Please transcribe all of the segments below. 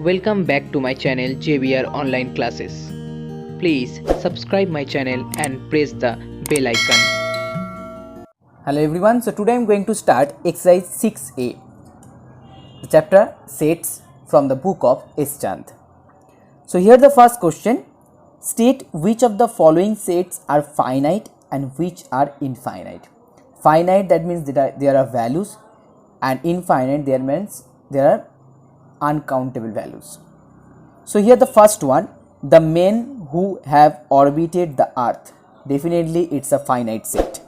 Welcome back to my channel JBR Online Classes. Please subscribe my channel and press the bell icon. Hello everyone, so today I am going to start exercise 6a, the chapter sets from the book of S. Chand. So here the first question, state which of the following sets are finite and which are infinite. Finite, that means there are values, and infinite there means there are uncountable values. So here the first one, the men who have orbited the earth, definitely it's a finite set.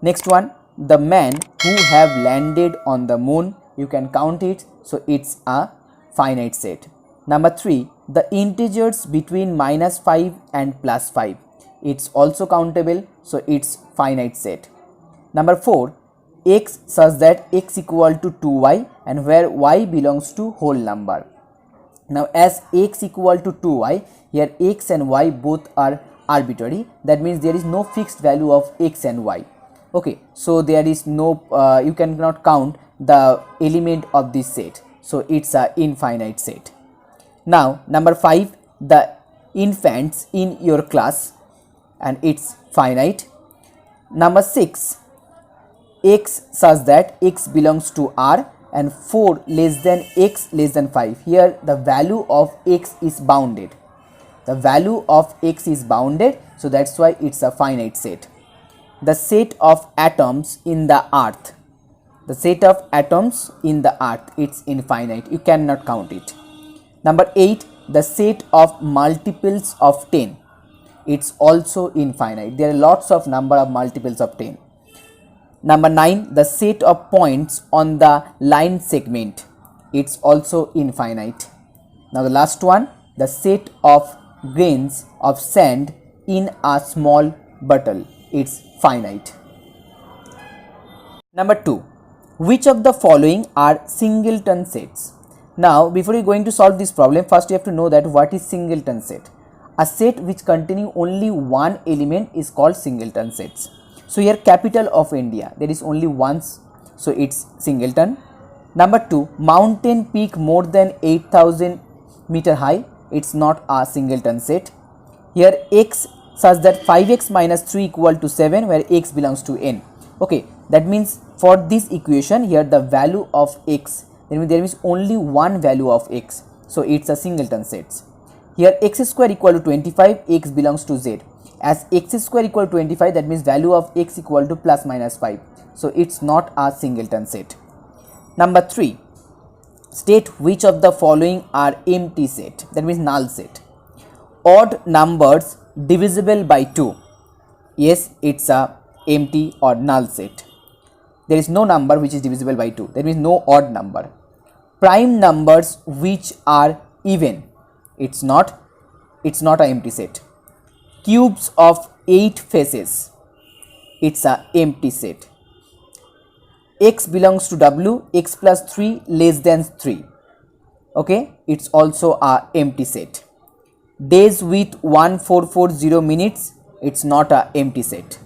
Next one, the men who have landed on the moon, you can count it, so it's a finite set. Number 3, the integers between -5 and +5, it's also countable, so it's finite set. Number 4, x such that x equal to 2y and where y belongs to whole number. Now as x equal to 2y, here x and y both are arbitrary, that means there is no fixed value of x and y. Okay, so there is no you cannot count the element of this set, so it's a infinite set. Now number 5, the infants in your class, and it's finite. Number 6, x such that x belongs to R and 4 less than x less than 5. Here the value of x is bounded. The value of x is bounded, so that's why it's a finite set. The set of atoms in the earth. The set of atoms in the earth, it's infinite. You cannot count it. Number 8, the set of multiples of 10. It's also infinite. There are lots of number of multiples of 10. Number 9, the set of points on the line segment, it's also infinite. Now the last one, the set of grains of sand in a small bottle, it's finite. Number 2, which of the following are singleton sets? Now before you going to solve this problem, first you have to know that what is singleton set. A set which containing only one element is called singleton sets. So here capital of India, there is only once, so it's singleton. Number 2, mountain peak more than 8,000 meter high, it's not a singleton set. Here x such that 5x minus 3 equal to 7 where x belongs to n. Okay, that means for this equation here the value of x, there is only one value of x, so it's a singleton set. Here x square equal to 25, x belongs to z. As x square equal to 25, that means value of x equal to plus minus 5, so it's not a singleton set. Number 3, state which of the following are empty set, that means null set. Odd numbers divisible by 2, yes, it's a empty or null set. There is no number which is divisible by 2, that means no odd number. Prime numbers which are even, it's not an empty set. Cubes of 8 faces, it's a empty set. X belongs to W, x plus 3 less than 3, okay, it's also a empty set. Days with 1440 minutes, it's not a empty set.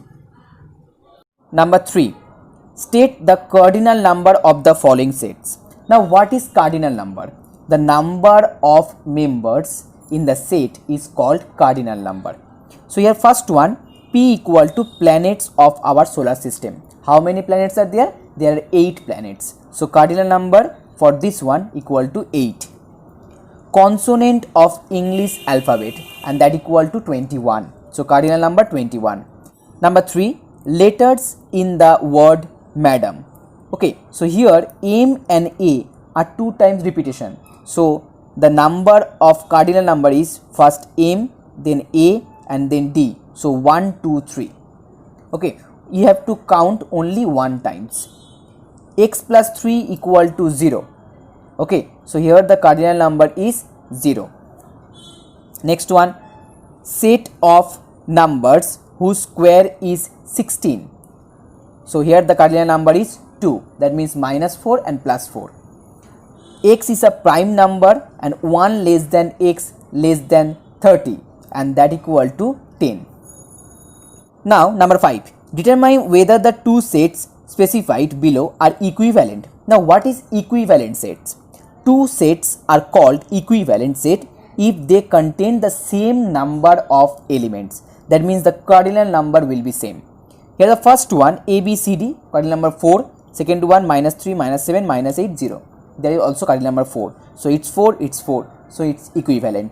Number 3, state the cardinal number of the following sets. Now what is cardinal number? The number of members in the set is called cardinal number. So here first one, P equal to planets of our solar system. How many planets are there? There are 8 planets. So cardinal number for this one equal to 8. Consonant of English alphabet, and that equal to 21. So cardinal number 21. Number 3, letters in the word madam. Okay, so here M and A are 2 times repetition. So the number of cardinal number is first M, then A, and then D. So 1, 2, 3. Okay, you have to count only one times. X plus 3 equal to 0. Okay, so here the cardinal number is 0. Next one, set of numbers whose square is 16. So here the cardinal number is 2, that means -4 and +4. X is a prime number and 1 less than x less than 30, and that equal to 10. Now number 5, determine whether the two sets specified below are equivalent. Now what is equivalent sets? two sets are called equivalent set if they contain the same number of elements. That means the cardinal number will be same. Here the first one A, B, C, D, cardinal number 4. Second one -3, -7, -8, 0. There is also cardinal number 4. So it's 4, it's 4. So it's equivalent.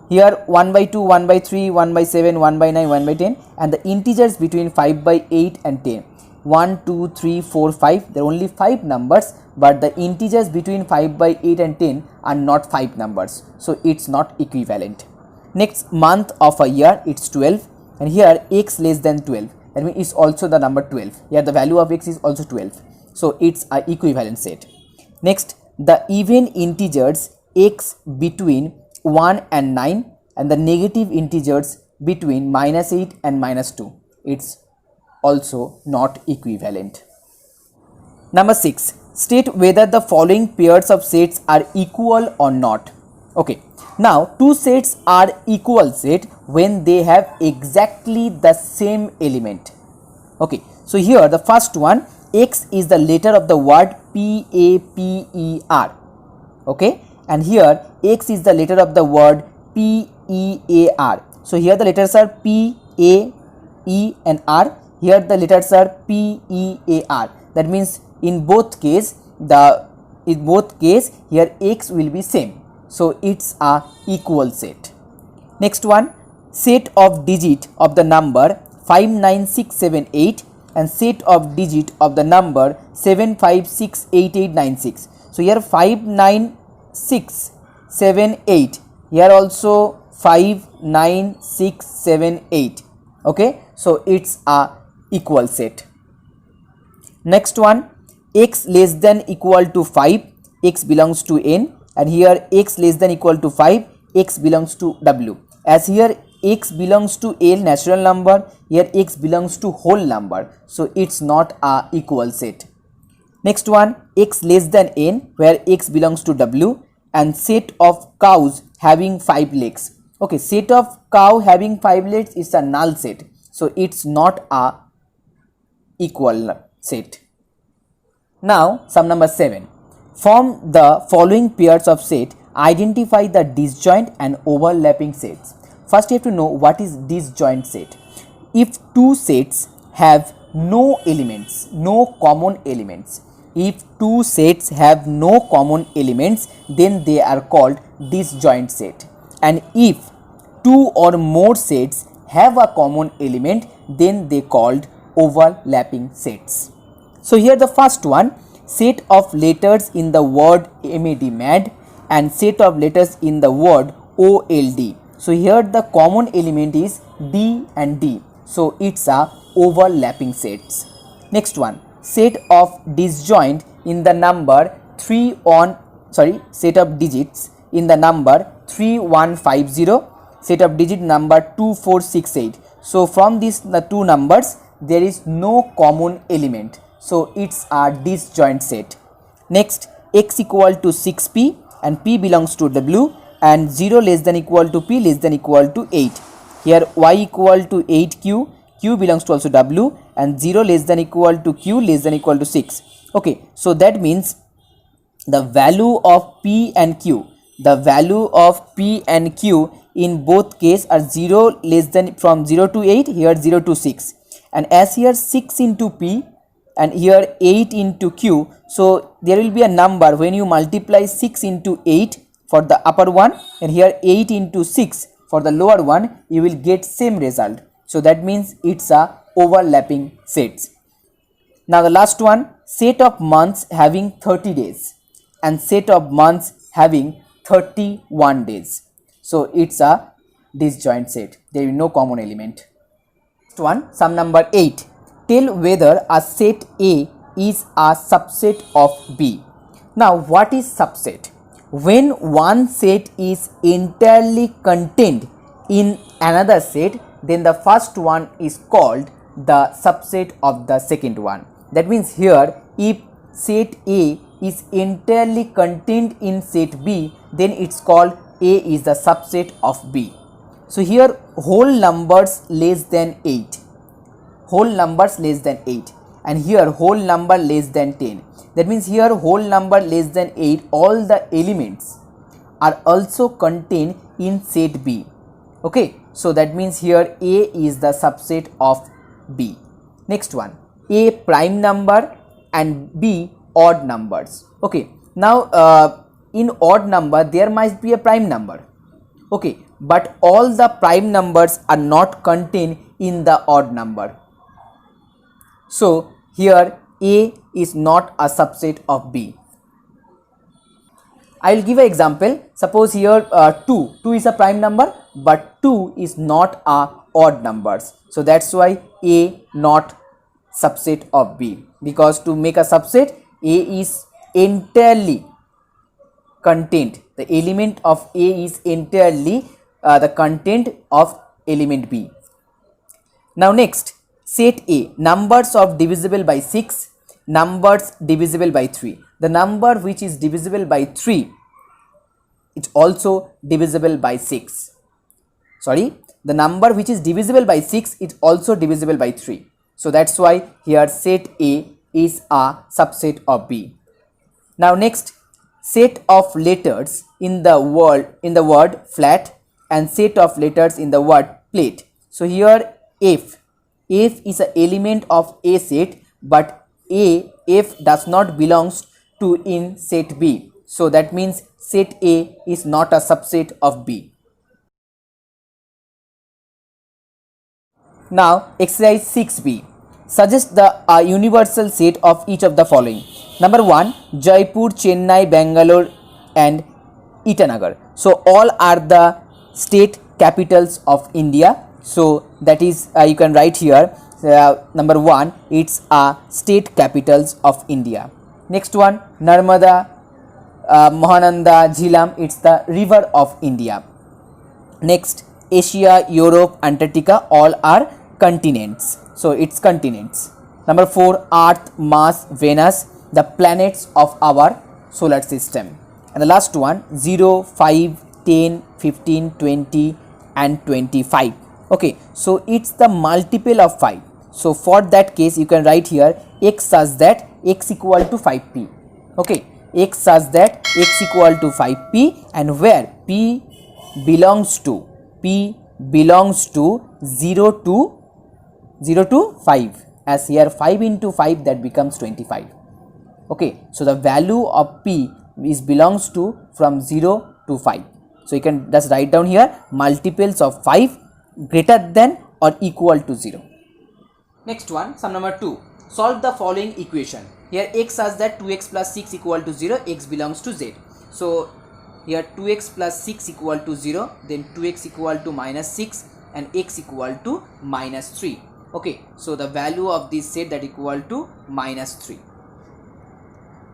Here 1 by 2, 1 by 3, 1 by 7, 1 by 9, 1 by 10, and the integers between 5 by 8 and 10. 1, 2, 3, 4, 5. There are only 5 numbers, but the integers between 5 by 8 and 10 are not 5 numbers. So it's not equivalent. Next, month of a year, it's 12, and here x less than 12. That means it's also the number 12. Here the value of x is also 12. So it's a equivalent set. Next, the even integers x between 1 and 9 and the negative integers between -8 and -2. It's also not equivalent. Number 6. State whether the following pairs of sets are equal or not. Okay. Now, two sets are equal set when they have exactly the same element. Okay. So here the first one, x is the letter of the word PAPER. Okay. And here x is the letter of the word PEAR. So here the letters are P, A, E and R. Here the letters are PEAR. That means in both case here x will be same. So it's a equal set. Next one, set of digit of the number 59678 and set of digit of the number 7568896. So here 59678. Here also 59678. Okay, so it's a equal set. Next one, x less than equal to 5, x belongs to n, and here x less than equal to 5, x belongs to w. As here x belongs to L, natural number, here x belongs to whole number, so it's not a equal set. Next one, x less than n, where x belongs to w, and set of cows having 5 legs. Okay, set of cow having 5 legs is a null set, so it's not a equal set. Now sum number 7. From the following pairs of set, identify the disjoint and overlapping sets. First you have to know what is disjoint set. If two sets have no elements, no common elements, if two sets have no common elements, then they are called disjoint set. And if two or more sets have a common element, then they called overlapping sets. So here the first one, set of letters in the word mad and set of letters in the word old. So here the common element is d and d, so it's a overlapping sets. Next one, set of disjoint in the number set of digits in the number 3150, set of digit number 2468. So from these the two numbers there is no common element, so it's a disjoint set. Next, x equal to 6p and p belongs to w, and 0 less than equal to p less than equal to 8. Here y equal to 8q, q belongs to also w, and 0 less than equal to q less than equal to 6. Okay, so that means the value of p and q, in both case are 0 less than from 0 to 8, here 0 to 6, and as here 6 into p and here 8 into q, so there will be a number when you multiply 6 into 8 for the upper one and here 8 into 6 for the lower one, you will get same result. So that means it's a overlapping sets. Now the last one, set of months having 30 days and set of months having 31 days. So it's a disjoint set, there is no common element. Next one, sum number 8. Tell whether a set A is a subset of B. Now what is subset? When one set is entirely contained in another set, then the first one is called the subset of the second one. That means here if set A is entirely contained in set B, then it's called A is the subset of B. So here whole numbers less than 8, and here whole number less than 10. That means here whole number less than 8, all the elements are also contained in set B. Okay, so that means here A is the subset of B. Next one, A prime number and B odd numbers. Okay, now in odd number there might be a prime number. Okay, but all the prime numbers are not contained in the odd number. So here A is not a subset of B. I will give an example. Suppose here 2 is a prime number, but 2 is not a odd numbers. So that's why A not subset of B, because to make a subset A is entirely contained. The element of A is entirely the content of element B. Now next, set A, numbers of divisible by 6, numbers divisible by 3. The number which is divisible by 3, it's also divisible by 6. Sorry, the number which is divisible by 6 is also divisible by 3. So that's why here set A is a subset of B. Now next, set of letters in the word flat and set of letters in the word plate. So here F is an element of A set, but F does not belongs to in set B. So that means set A is not a subset of B. Now exercise 6b, suggest the universal set of each of the following. Number 1, Jaipur, Chennai, Bangalore and Itanagar. So all are the state capitals of India. So that is you can write here number 1, it's state capitals of India. Next one, Narmada, Mahananda, Jhelum, it's the river of India. Next, Asia, Europe, Antarctica, all are continents. So it's continents. Number 4, Earth, Mars, Venus, the planets of our solar system. And the last one, 0, 5, 10, 15, 20 and 25. Okay, so it's the multiple of 5. So for that case you can write here x such that x equal to 5p. Okay, x such that x equal to 5p, and where p belongs to 0 to 5, as here 5 into 5, that becomes 25. Okay, so the value of p is belongs to from 0 to 5. So you can just write down here multiples of 5 greater than or equal to 0. Next one, sum number 2. Solve the following equation. Here x such that 2x plus 6 equal to 0, x belongs to z. So here 2x plus 6 equal to 0, then 2x equal to minus 6 and x equal to minus 3. Okay, so the value of this set that equal to minus 3.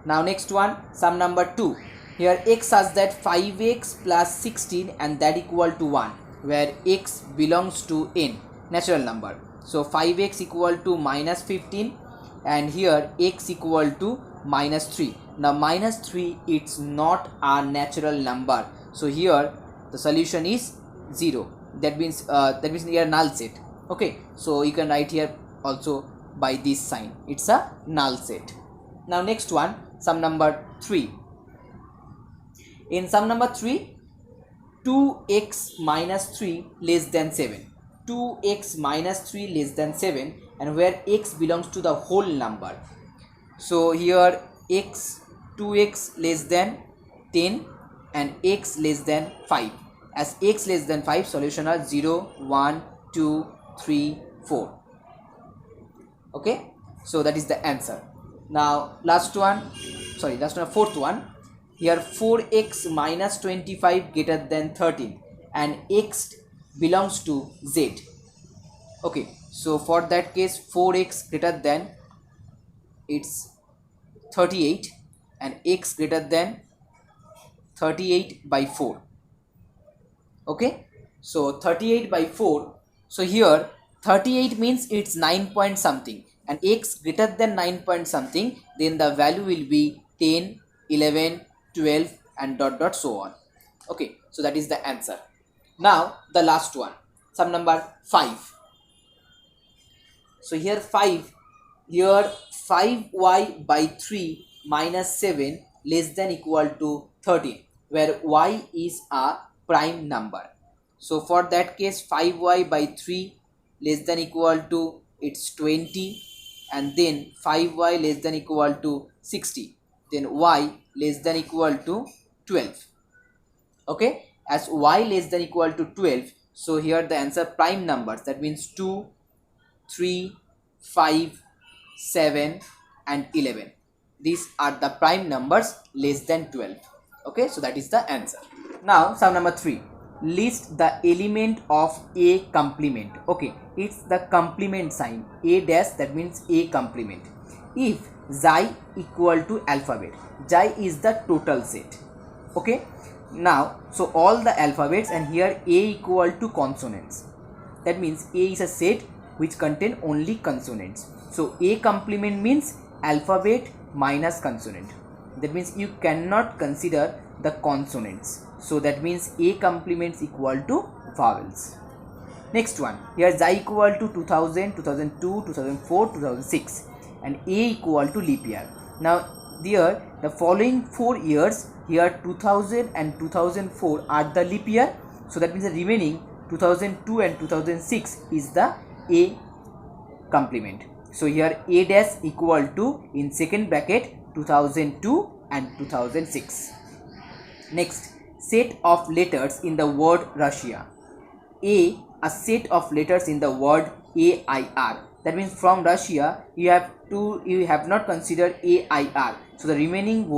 Now next one, sum number 2. Here x such that 5x plus 16 and that equal to 1, where x belongs to n, natural number. So 5x equal to minus 15 and here x equal to minus 3. Now minus 3, it's not a natural number. So here the solution is 0. That means here null set. Okay, so you can write here also by this sign, it's a null set. Now next one, sum number 3. In sum number 3, 2x minus 3 less than 7. 2x minus 3 less than 7, and where x belongs to the whole number. So here 2x less than 10 and x less than 5. As x less than 5, solution are 0, 1, 2, 3, 4. Okay, so that is the answer. Now fourth one. Here 4x minus 25 greater than 13 and x belongs to z. Okay, so for that case 4x greater than it's 38 and x greater than 38 by 4. Okay, so 38 by 4. So here 38 means it's 9 point something and x greater than 9 point something, then the value will be 10, 11, 12 and dot dot so on. Okay, so that is the answer. Now the last one, sum number 5. So here 5, here 5y by 3 minus 7 less than equal to 13, where y is a prime number. So for that case, 5y by 3 less than equal to it's 20, and then 5y less than equal to 60, then y less than equal to 12. Okay, as y less than equal to 12, so here the answer prime numbers, that means 2, 3, 5, 7 and 11. These are the prime numbers less than 12. Okay, so that is the answer. Now sum number 3, list the element of a complement. Okay, it's the complement sign, a dash, that means a complement. If xi equal to alphabet, xi is the total set. Okay, now so all the alphabets, and here a equal to consonants, that means a is a set which contain only consonants. So a complement means alphabet minus consonant, that means you cannot consider the consonants, so that means a complements equal to vowels. Next one, here xi equal to 2000, 2002, 2004, 2006 and a equal to leap year. Now there the following 4 years, here 2000 and 2004 are the leap year, so that means the remaining 2002 and 2006 is the a complement. So here a dash equal to, in second bracket, 2002 and 2006. Next, set of letters in the word Russia. A set of letters in the word AIR, that means from Russia you have not considered AIR, so the remaining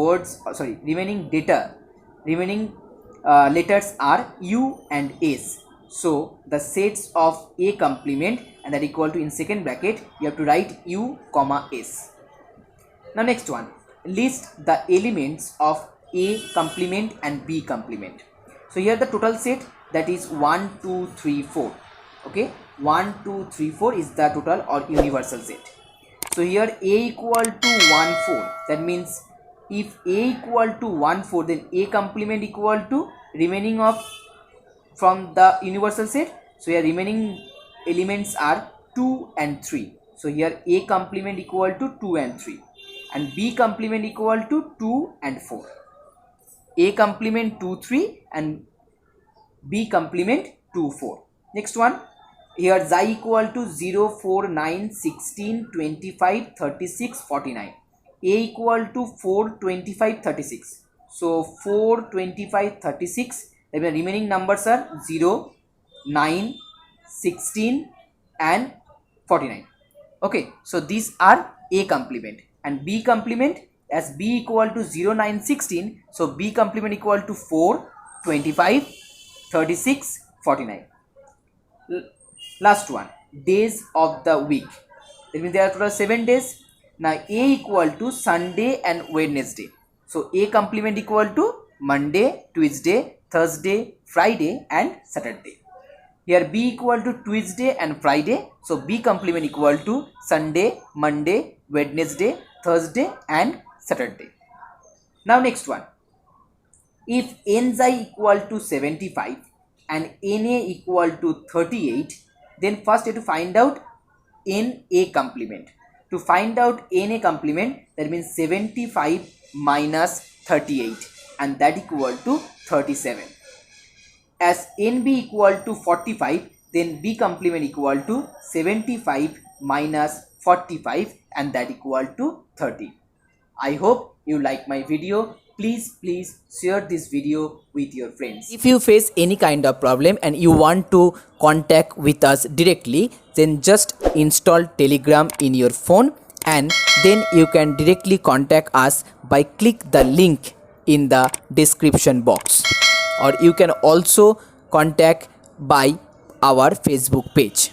letters are U and S. So the sets of a complement, and that equal to, in second bracket you have to write U comma S. Now next one, list the elements of a complement and b complement. So here the total set, that is 1 2 3 4. Okay, 1 2 3 4 is the total or universal set. So here a equal to 1 4, that means if a equal to 1 4, then a complement equal to remaining of from the universal set. So here remaining elements are 2 and 3. So here a complement equal to 2 and 3, and b complement equal to 2 and 4. A complement 2 3 and b complement 2 4. Next one, here xi equal to 0 4 9 16 25 36 49. A equal to 4 25 36. So 4 25 36, the remaining numbers are 0 9 16 and 49. Okay, so these are a complement, and b complement, as b equal to 0 9 16, so b complement equal to 4 25 36 49. Last one, days of the week, that means there are total 7 days. Now a equal to Sunday and Wednesday, so a complement equal to Monday, Tuesday, Thursday, Friday and Saturday. Here b equal to Tuesday and Friday, so b complement equal to Sunday, Monday, Wednesday, Thursday and Saturday. Now next one, if nxi equal to 75 and na equal to 38, then first you have to find out na complement. To find out na complement, that means 75 minus 38, and that equal to 37. As nb equal to 45, then b complement equal to 75 minus 45, and that equal to 30. I hope you like my video. Please share this video with your friends. If you face any kind of problem and you want to contact with us directly, then just install Telegram in your phone, and then you can directly contact us by click the link in the description box, or you can also contact by our Facebook page.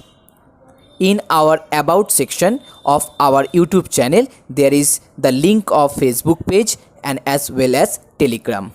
In our about section of our YouTube channel, there is the link of Facebook page and as well as Telegram.